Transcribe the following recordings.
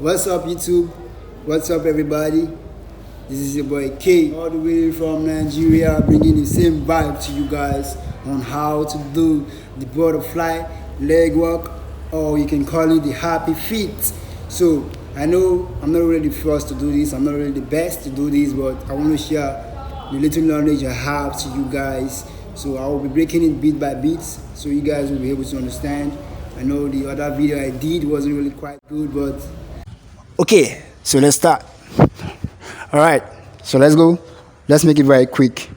What's up, YouTube? What's up, everybody? This is your boy K, all the way from Nigeria, bringing the same vibe to you guys on how to do the butterfly leg work, or you can call it the happy feet. So I know I'm not really the first to do this, I'm not really the best to do this, but I want to share the little knowledge I have to you guys. So I will be breaking it bit by bit, so you guys will be able to understand. I know the other video I did wasn't really quite good, but okay, so let's start. All right, so let's go. Let's make it very quick.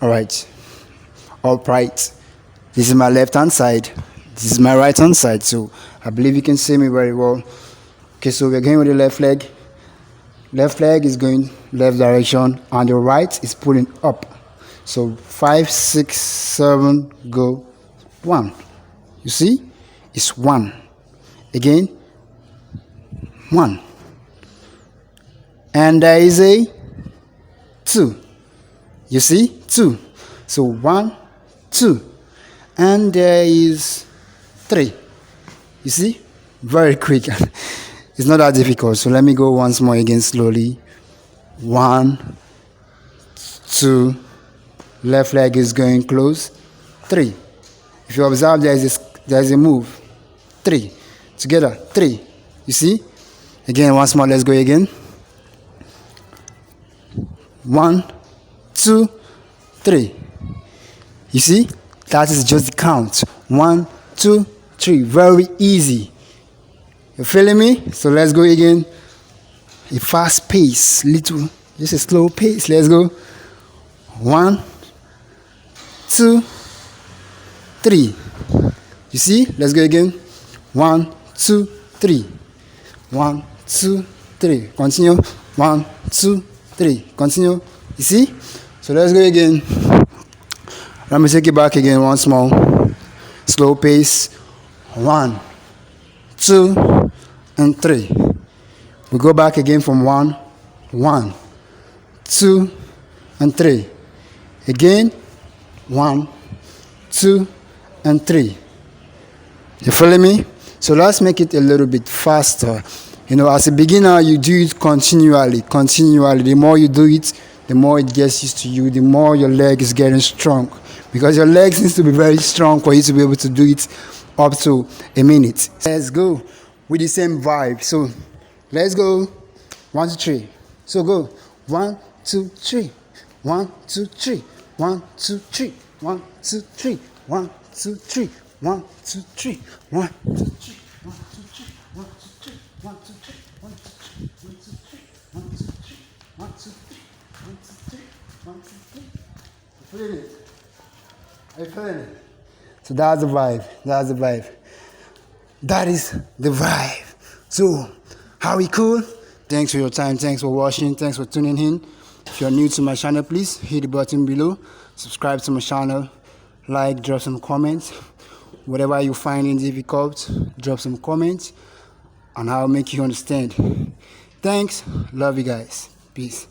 All right, upright. This is my left hand side. This is my right hand side. So I believe you can see me very well. Okay, so we're going with the left leg. Left leg is going left direction, and the right is pulling up. So 5, 6, 7, go. 1. You see? It's 1. Again. 1. And there is a 2. You see? 2. So 1, 2. And there is 3. You see? Very quick. It's not that difficult. So let me go once more again slowly. 1, 2. Left leg is going close. 3. If you observe, there is a move. 3. Together. 3. You see? Again, once more. Let's go again. 1, 2, 3. You see? That is just the count. 1, 2, 3. Very easy. You feeling me? So let's go again. A fast pace. Little. Just a slow pace. Let's go. 1, 2, 3. You see? Let's go again. 1, 2, 3. 1, 2, 3. Continue. 1, 2, 3. Continue. You see? So let's go again. Let me take it back again once more. Slow pace. 1, 2, and 3. We go back again from 1, 1, 2, and 3. Again. 1, 2, and 3. You feeling me? So let's make it a little bit faster. You know, as a beginner, you do it continually. The more you do it, the more it gets used to you, the more your leg is getting strong. Because your legs needs to be very strong for you to be able to do it up to a minute. Let's go with the same vibe. So let's go. 1, 2, 3. So go. 1, 2, 3. 1, 2, 3. 1, 2, 3. 1, 2, 3. 1, 2, 3. 1, 2, 3. 1, 2, 3. 1, 2, 3. 1, 2, 3. 1, 2, 3. 1, 2, 3. 1, 2, 3. 1, 2, 3. 1, 2, 3. 1, 2, 3. 1, 2, 3. You feeling it? Are you feeling it? So that's the vibe. That's the vibe. That is the vibe. So, how we cool? Thanks for your time. Thanks for watching. Thanks for tuning in. If you're new to my channel, please hit the button below. Subscribe to my channel. Like, drop some comments. Whatever you find difficult, drop some comments, and I'll make you understand. Thanks. Love you guys. Peace.